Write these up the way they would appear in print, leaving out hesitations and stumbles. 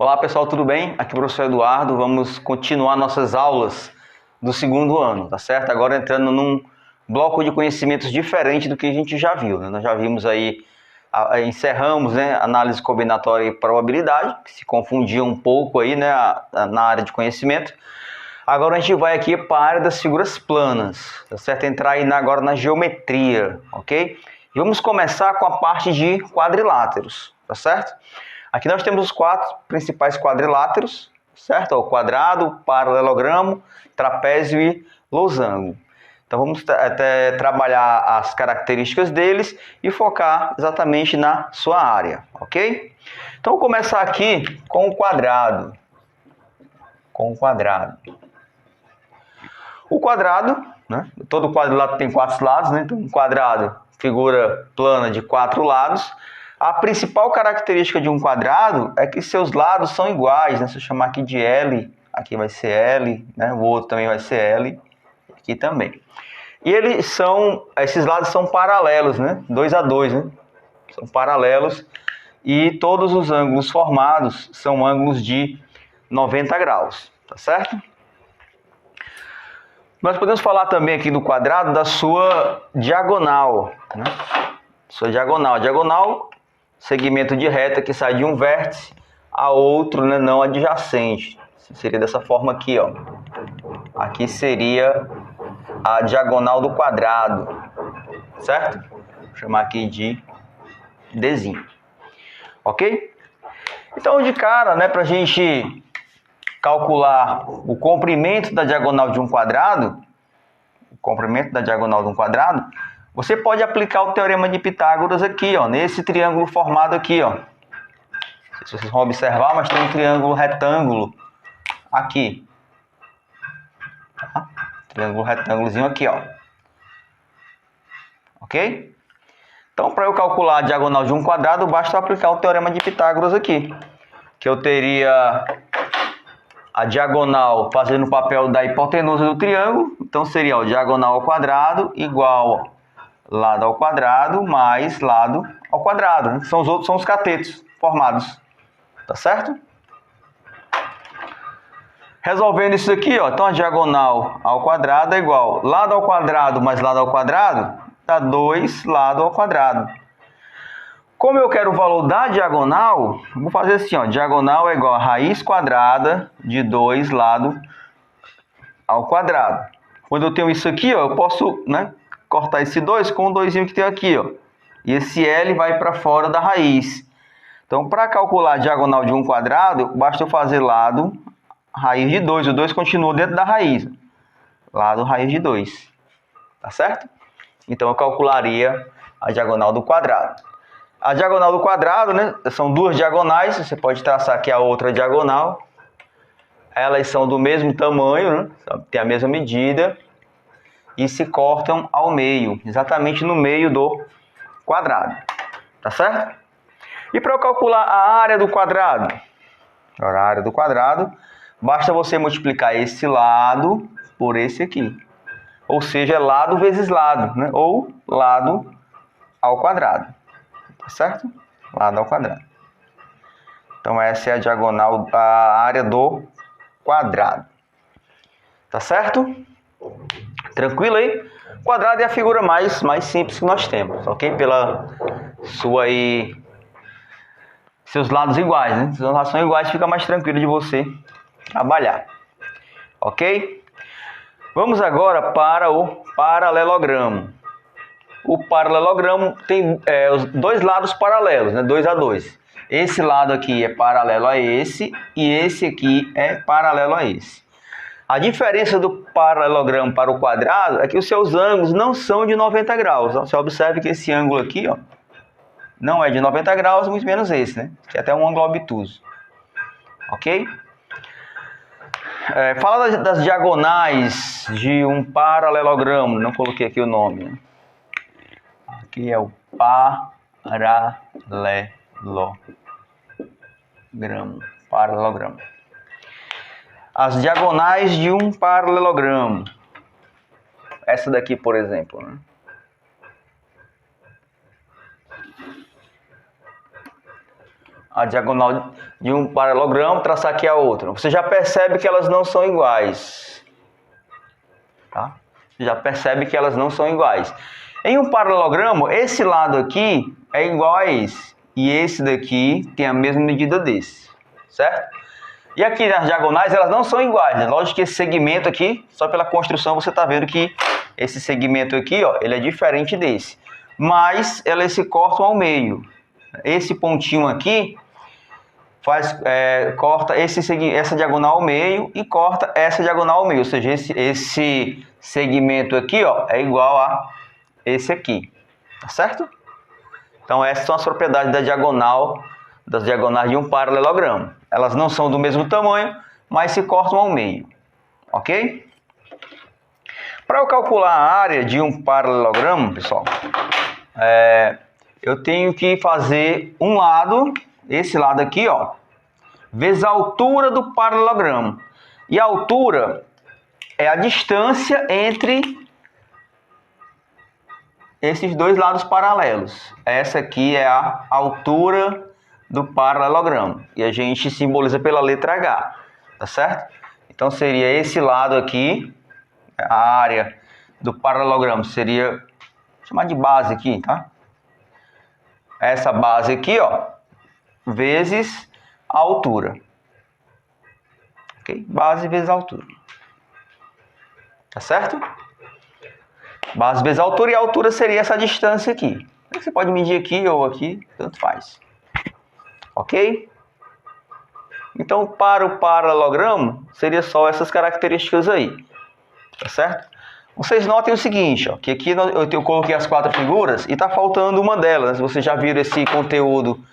Olá pessoal, tudo bem? Aqui é o professor Eduardo. Vamos continuar nossas aulas do segundo ano, tá certo? Agora entrando num bloco de conhecimentos diferente do que a gente já viu, né? Nós já vimos aí, encerramos, né, análise combinatória e probabilidade, que se confundia um pouco aí, né, na área de conhecimento. Agora a gente vai aqui para a área das figuras planas, tá certo? Entrar aí agora na geometria, ok? E vamos começar com a parte de quadriláteros, tá certo? Aqui nós temos os quatro principais quadriláteros, certo? O quadrado, paralelogramo, trapézio e losango. Então vamos trabalhar as características deles e focar exatamente na sua área, ok? Então vou começar aqui com o quadrado. O quadrado, né? Todo quadrilátero tem quatro lados, né? Então um quadrado, figura plana de quatro lados. A principal característica de um quadrado é que seus lados são iguais, né? Se eu chamar aqui de L, aqui vai ser L, né? O outro também vai ser L, aqui também. E esses lados são paralelos, né? 2 a 2, né? São paralelos e todos os ângulos formados são ângulos de 90 graus, tá certo? Nós podemos falar também aqui do quadrado da sua diagonal, né? Sua diagonal. Diagonal, segmento de reta que sai de um vértice a outro, né, não adjacente. Seria dessa forma aqui, ó. Aqui seria a diagonal do quadrado, certo? Vou chamar aqui de Dzinho. Ok? Então, de cara, né, para a gente calcular o comprimento da diagonal de um quadrado, você pode aplicar o teorema de Pitágoras aqui, ó, nesse triângulo formado aqui, ó. Não sei se vocês vão observar, mas tem um triângulo retângulo aqui. Tá? Triângulo retângulozinho aqui, ó. Ok? Então, para eu calcular a diagonal de um quadrado, basta eu aplicar o teorema de Pitágoras aqui. Que eu teria a diagonal fazendo o papel da hipotenusa do triângulo. Então, seria o diagonal ao quadrado igual lado ao quadrado mais lado ao quadrado, né? São os catetos formados. Tá certo? Resolvendo isso aqui, ó, então a diagonal ao quadrado é igual lado ao quadrado mais lado ao quadrado, dá 2 lado ao quadrado. Como eu quero o valor da diagonal, vou fazer assim, ó, diagonal é igual a raiz quadrada de 2 lado ao quadrado. Quando eu tenho isso aqui, ó, eu posso, né, cortar esse 2 com o 2 que tem aqui, ó. E esse L vai para fora da raiz. Então, para calcular a diagonal de um quadrado, basta eu fazer lado raiz de 2. O 2 continua dentro da raiz. Lado raiz de 2. Tá certo? Então, eu calcularia a diagonal do quadrado. A diagonal do quadrado, né, são duas diagonais. Você pode traçar aqui a outra diagonal. Elas são do mesmo tamanho, né, tem a mesma medida. E se cortam ao meio, exatamente no meio do quadrado. Tá certo? E para eu calcular a área do quadrado? Agora, a área do quadrado, basta você multiplicar esse lado por esse aqui. Ou seja, lado vezes lado, né? Ou lado ao quadrado. Tá certo? Lado ao quadrado. Então, essa é a diagonal, a área do quadrado. Tá certo? Tranquilo aí? O quadrado é a figura mais simples que nós temos, ok? Pela sua aí, seus lados iguais, né? Se os lados são iguais, fica mais tranquilo de você trabalhar. Ok? Vamos agora para o paralelogramo. O paralelogramo tem os dois lados paralelos, né? 2 a 2. Esse lado aqui é paralelo a esse e esse aqui é paralelo a esse. A diferença do paralelogramo para o quadrado é que os seus ângulos não são de 90 graus. Você observe que esse ângulo aqui, ó, não é de 90 graus, muito menos esse, né? Que é até um ângulo obtuso. Ok? Fala das diagonais de um paralelogramo. Não coloquei aqui o nome, né? Aqui é o paralelogramo. As diagonais de um paralelogramo. Essa daqui, por exemplo, né? a diagonal de um paralelogramo, traçar aqui a outra. Você já percebe que elas não são iguais. Tá? Você já percebe que elas não são iguais. Em um paralelogramo, esse lado aqui é igual a esse. E esse daqui tem a mesma medida desse. Certo? E aqui nas diagonais, elas não são iguais. Né? Lógico que esse segmento aqui, só pela construção, você está vendo que esse segmento aqui, ó, ele é diferente desse. Mas elas se cortam ao meio. Esse pontinho aqui corta essa diagonal ao meio e corta essa diagonal ao meio. Ou seja, esse segmento aqui, ó, é igual a esse aqui. Tá certo? Então essas são as propriedades da diagonal, das diagonais de um paralelogramo. Elas não são do mesmo tamanho, mas se cortam ao meio. Ok? Para eu calcular a área de um paralelogramo, pessoal, eu tenho que fazer um lado, esse lado aqui, ó, vezes a altura do paralelogramo. E a altura é a distância entre esses dois lados paralelos. Essa aqui é a altura do paralelogramo. E a gente simboliza pela letra H, tá certo? Então seria esse lado aqui, a área do paralelogramo seria, vou chamar de base aqui, tá? Essa base aqui, ó, vezes a altura. Ok? Base vezes a altura. Tá certo? Base vezes a altura, e a altura seria essa distância aqui. Você pode medir aqui ou aqui, tanto faz. Ok? Então, para o paralelogramo, seria só essas características aí. Tá certo? Vocês notem o seguinte, ó, que aqui eu coloquei as 4 figuras e está faltando uma delas. Vocês já viram esse conteúdo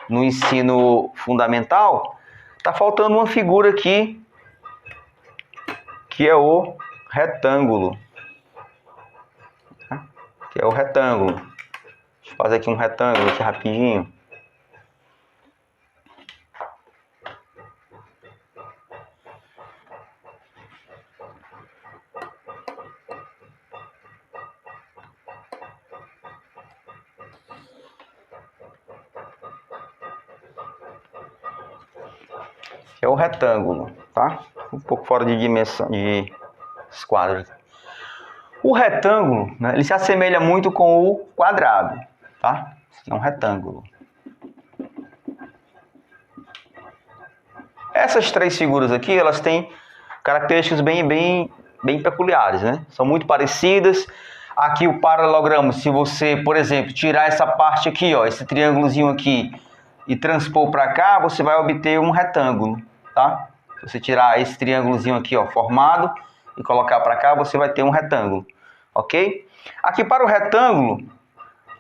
no ensino fundamental? Está faltando uma figura aqui, que é o retângulo. Que é o retângulo. Deixa eu fazer aqui um retângulo aqui rapidinho. Que é o retângulo, tá? Um pouco fora de dimensão de quadro. O retângulo, né, ele se assemelha muito com o quadrado, tá? Esse é um retângulo. Essas 3 figuras aqui, elas têm características bem peculiares, né? São muito parecidas. Aqui o paralelogramo, se você, por exemplo, tirar essa parte aqui, ó, esse triângulozinho aqui, e transpor para cá, você vai obter um retângulo, tá? Se você tirar esse triângulozinho aqui, ó, formado, e colocar para cá, você vai ter um retângulo, ok? Aqui para o retângulo,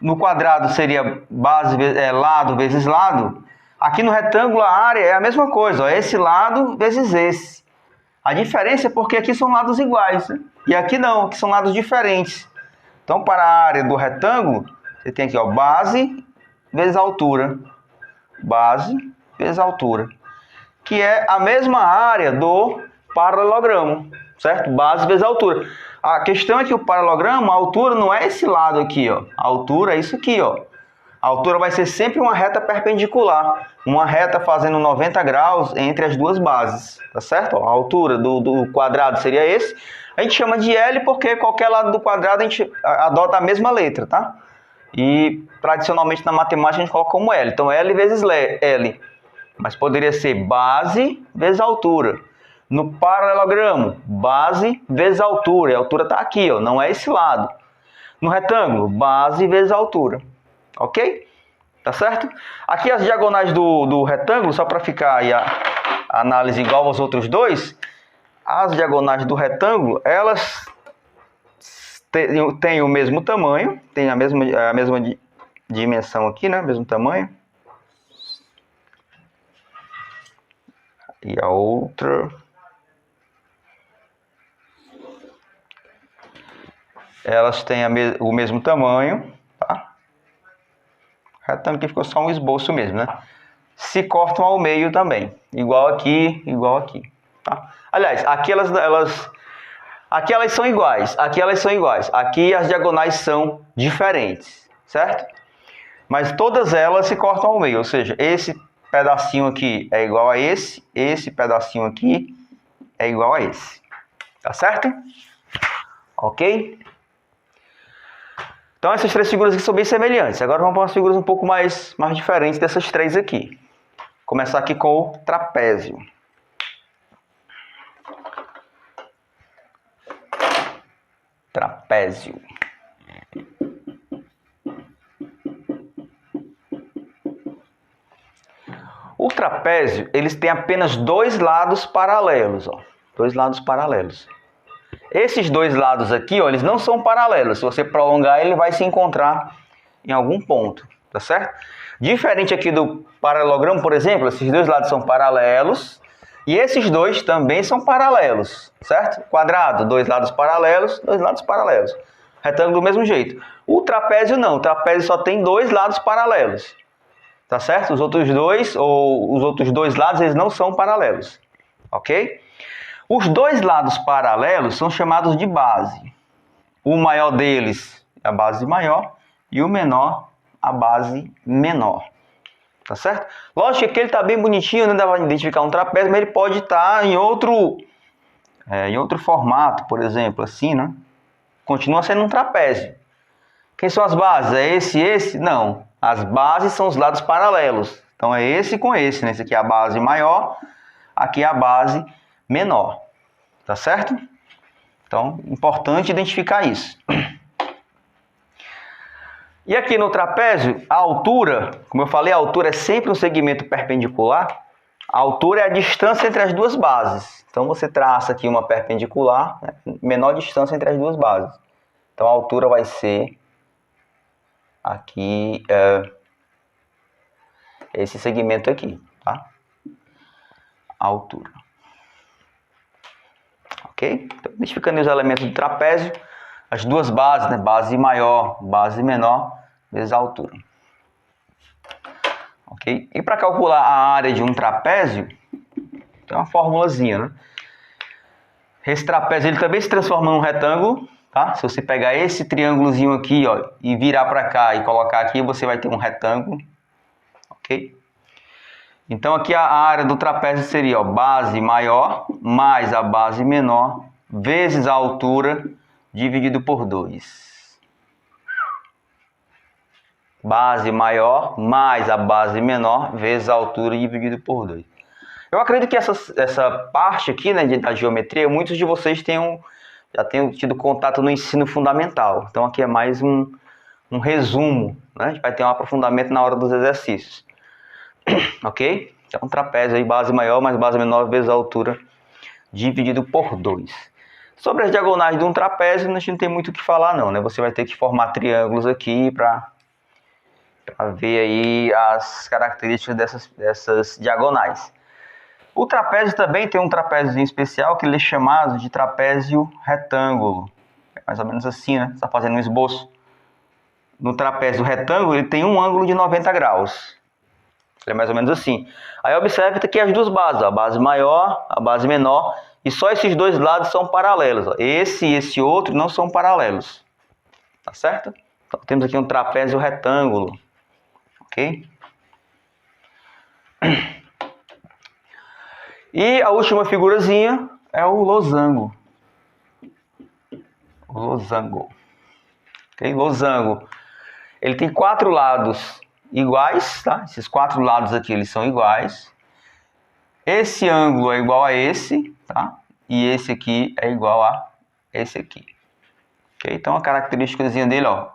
no quadrado seria base, lado vezes lado. Aqui no retângulo a área é a mesma coisa, ó, esse lado vezes esse. A diferença é porque aqui são lados iguais, né? E aqui não, aqui são lados diferentes. Então para a área do retângulo, você tem aqui, ó, base vezes altura. Base vezes altura. Que é a mesma área do paralelogramo, certo? Base vezes altura. A questão é que o paralelogramo, a altura não é esse lado aqui, ó. A altura é isso aqui, ó. A altura vai ser sempre uma reta perpendicular. Uma reta fazendo 90 graus entre as duas bases, tá certo? A altura do quadrado seria esse. A gente chama de L porque qualquer lado do quadrado a gente adota a mesma letra, tá? E tradicionalmente na matemática a gente coloca como L. Então L vezes L. Mas poderia ser base vezes altura. No paralelogramo, base vezes altura. E a altura está aqui, ó, não é esse lado. No retângulo, base vezes altura. Ok? Tá certo? Aqui as diagonais do retângulo, só para ficar aí a análise igual aos outros dois. As diagonais do retângulo, elas têm o mesmo tamanho. Tem a mesma dimensão aqui, né? Mesmo tamanho. E a outra... elas têm o mesmo tamanho, tá? Retângulo aqui ficou só um esboço mesmo, né? Se cortam ao meio também, igual aqui, tá? Aliás, aqui aqui elas são iguais, aqui as diagonais são diferentes, certo? Mas todas elas se cortam ao meio, ou seja, esse pedacinho aqui é igual a esse pedacinho aqui é igual a esse. Tá certo? Ok? Então essas três figuras aqui são bem semelhantes. Agora vamos para umas figuras um pouco mais diferentes dessas três aqui. Começar aqui com o trapézio. Trapézio. O trapézio, eles têm apenas dois lados paralelos, ó. Dois lados paralelos. Esses dois lados aqui, ó, eles não são paralelos. Se você prolongar, ele vai se encontrar em algum ponto, tá certo? Diferente aqui do paralelogramo, por exemplo, esses dois lados são paralelos e esses dois também são paralelos, certo? Quadrado, dois lados paralelos, dois lados paralelos. Retângulo do mesmo jeito. O trapézio não, o trapézio só tem dois lados paralelos. Tá certo? Os outros dois lados, eles não são paralelos. Ok? Os dois lados paralelos são chamados de base. O maior deles é a base maior e o menor a base menor. Tá certo? Lógico que ele está bem bonitinho, não dá para identificar um trapézio, mas ele pode estar em outro formato, por exemplo, assim, né? Continua sendo um trapézio. Quem são as bases? É esse e esse? Não. As bases são os lados paralelos. Então é esse com esse, né? Esse aqui é a base maior, aqui é a base menor. Tá certo? Então, importante identificar isso. E aqui no trapézio, a altura, como eu falei, a altura é sempre um segmento perpendicular. A altura é a distância entre as duas bases. Então você traça aqui uma perpendicular, né? Menor distância entre as duas bases. Então a altura vai ser aqui esse segmento aqui, tá? A altura. Ok? Então, identificando os elementos do trapézio, as duas bases, né? Base maior, base menor, vezes a altura. Ok? E para calcular a área de um trapézio, tem uma formulazinha, né? Esse trapézio ele também se transforma num retângulo, tá? Se você pegar esse triângulozinho aqui, ó, e virar para cá e colocar aqui, você vai ter um retângulo, ok? Então aqui a área do trapézio seria, ó, base maior mais a base menor vezes a altura dividido por 2. Base maior mais a base menor vezes a altura dividido por 2. Eu acredito que essa parte aqui, né, da geometria, muitos de vocês já tenham tido contato no ensino fundamental. Então aqui é mais um resumo, né? A gente vai ter um aprofundamento na hora dos exercícios. Ok? Então trapézio aí, base maior mais base menor vezes a altura dividido por 2. Sobre as diagonais de um trapézio, a gente não tem muito o que falar não, né? Você vai ter que formar triângulos aqui para ver aí as características dessas diagonais. O trapézio também tem um trapézio especial que ele é chamado de trapézio retângulo. É mais ou menos assim, né? Você está fazendo um esboço. No trapézio retângulo ele tem um ângulo de 90 graus. Ele é mais ou menos assim. Aí observe aqui as duas bases, ó, a base maior, a base menor, e só esses dois lados são paralelos. Ó. Esse e esse outro não são paralelos. Tá certo? Então temos aqui um trapézio retângulo. Ok? E a última figurazinha é o losango. O losango. Ok? Losango. Ele tem 4 lados iguais, tá? Esses 4 lados aqui, eles são iguais. Esse ângulo é igual a esse, tá? E esse aqui é igual a esse aqui. Ok? Então a característicazinha dele, ó,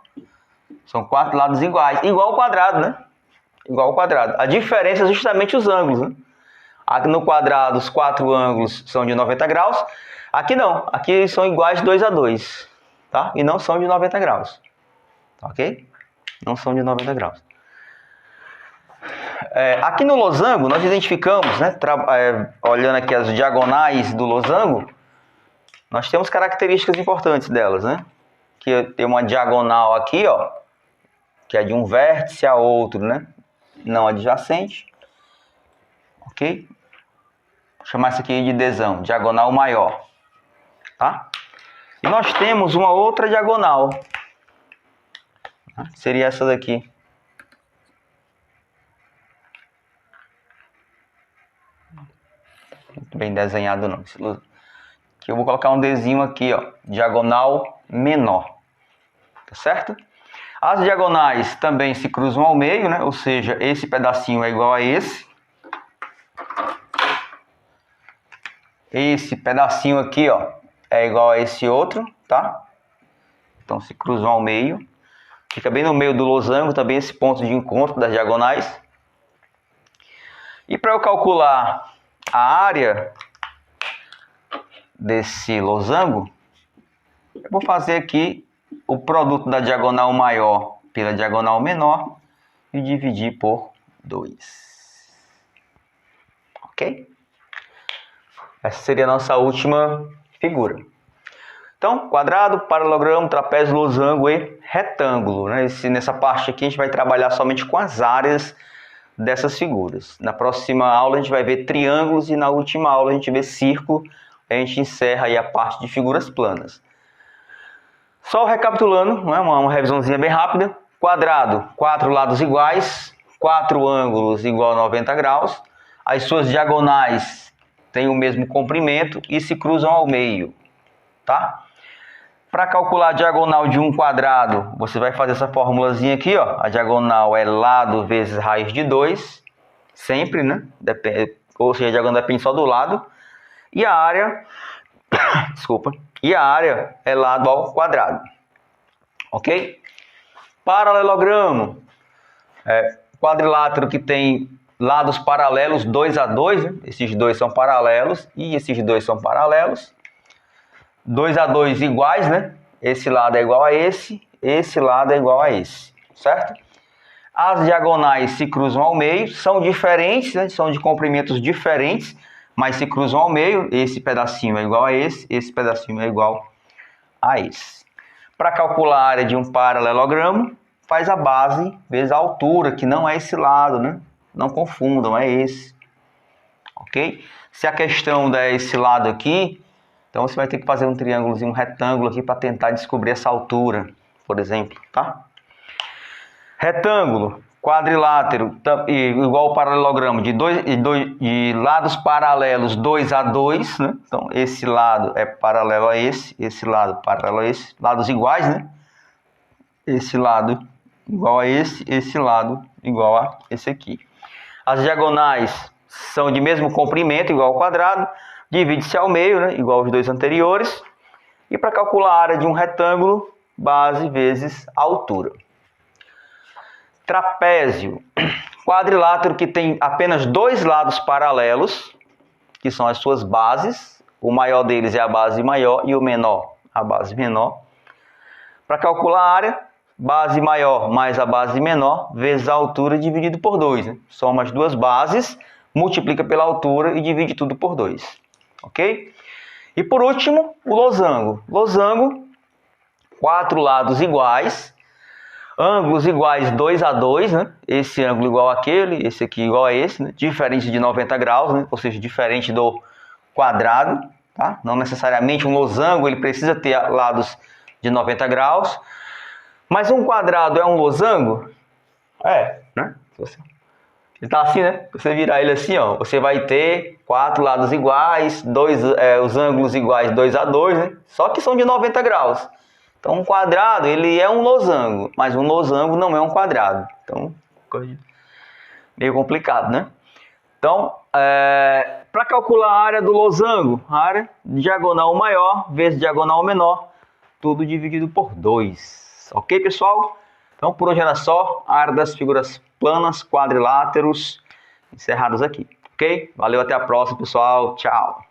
são 4 lados iguais, igual ao quadrado, né? Igual ao quadrado. A diferença é justamente os ângulos, né? Aqui no quadrado, os 4 ângulos são de 90 graus. Aqui não. Aqui são iguais 2 a 2. Tá? E não são de 90 graus. Ok? Não são de 90 graus. Aqui no losango, nós identificamos, né? Olhando aqui as diagonais do losango, nós temos características importantes delas, né? Que tem uma diagonal aqui, ó, que é de um vértice a outro, né? Não adjacente. Ok? Vou chamar isso aqui de desão, diagonal maior. Tá? E nós temos uma outra diagonal. Que seria essa daqui. muito bem desenhado não. Aqui eu vou colocar um desenho aqui, ó, diagonal menor, tá certo? As diagonais também se cruzam ao meio, né? Ou seja, esse pedacinho é igual a esse. Esse pedacinho aqui, ó, é igual a esse outro, tá? Então se cruzam ao meio. Fica bem no meio do losango também esse ponto de encontro das diagonais. E para eu calcular a área desse losango, eu vou fazer aqui o produto da diagonal maior pela diagonal menor e dividir por 2. Ok? Essa seria a nossa última figura. Então, quadrado, paralelogramo, trapézio, losango e retângulo, né? Nessa parte aqui a gente vai trabalhar somente com as áreas dessas figuras. Na próxima aula a gente vai ver triângulos e na última aula a gente vê círculo. A gente encerra aí a parte de figuras planas. Só recapitulando, né? Uma revisãozinha bem rápida. Quadrado, 4 lados iguais, 4 ângulos igual a 90 graus. As suas diagonais têm o mesmo comprimento e se cruzam ao meio, tá? Para calcular a diagonal de um quadrado, você vai fazer essa formulazinha aqui, ó. A diagonal é lado vezes raiz de 2, sempre, né? Ou seja, a diagonal depende só do lado. E a área, desculpa, e a área é lado ao quadrado, ok? Paralelogramo, quadrilátero que tem lados paralelos 2 a 2, né? Esses dois são paralelos e esses dois são paralelos. 2 a 2 iguais, né? Esse lado é igual a esse lado é igual a esse, certo? As diagonais se cruzam ao meio, são diferentes, né? São de comprimentos diferentes, mas se cruzam ao meio. Esse pedacinho é igual a esse pedacinho é igual a esse. Para calcular a área de um paralelogramo, faz a base vezes a altura, que não é esse lado, né? Não confundam, é esse, ok? Se a questão der esse lado aqui, então você vai ter que fazer um triângulozinho, um retângulo aqui para tentar descobrir essa altura, por exemplo, tá? Retângulo, quadrilátero, igual ao paralelogramo, de lados paralelos 2 a 2, né? Então esse lado é paralelo a esse lado paralelo a esse, lados iguais, né? Esse lado igual a esse lado igual a esse aqui. As diagonais são de mesmo comprimento, igual ao quadrado. Divide-se ao meio, né? Igual aos dois anteriores. E para calcular a área de um retângulo, base vezes altura. Trapézio, quadrilátero que tem apenas dois lados paralelos, que são as suas bases. O maior deles é a base maior e o menor, a base menor. Para calcular a área, base maior mais a base menor vezes a altura dividido por 2. Né? Soma as duas bases, multiplica pela altura e divide tudo por 2. Ok? E por último, o losango. Losango, 4 lados iguais, ângulos iguais 2 a 2, né? Esse ângulo igual àquele, esse aqui igual a esse, né? Diferente de 90 graus, né? Ou seja, diferente do quadrado, tá? Não necessariamente um losango ele precisa ter lados de 90 graus, mas um quadrado é um losango? É, né? Ele tá assim, né? Você virar ele assim, ó, você vai ter 4 lados iguais, os ângulos iguais 2 a 2, né? Só que são de 90 graus. Então, um quadrado, ele é um losango, mas um losango não é um quadrado. Então, meio complicado, né? Então, para calcular a área do losango, a área diagonal maior vezes diagonal menor, tudo dividido por 2. Ok, pessoal? Então, por hoje era só a área das figuras planas, quadriláteros, encerrados aqui. Ok? Valeu, até a próxima, pessoal. Tchau!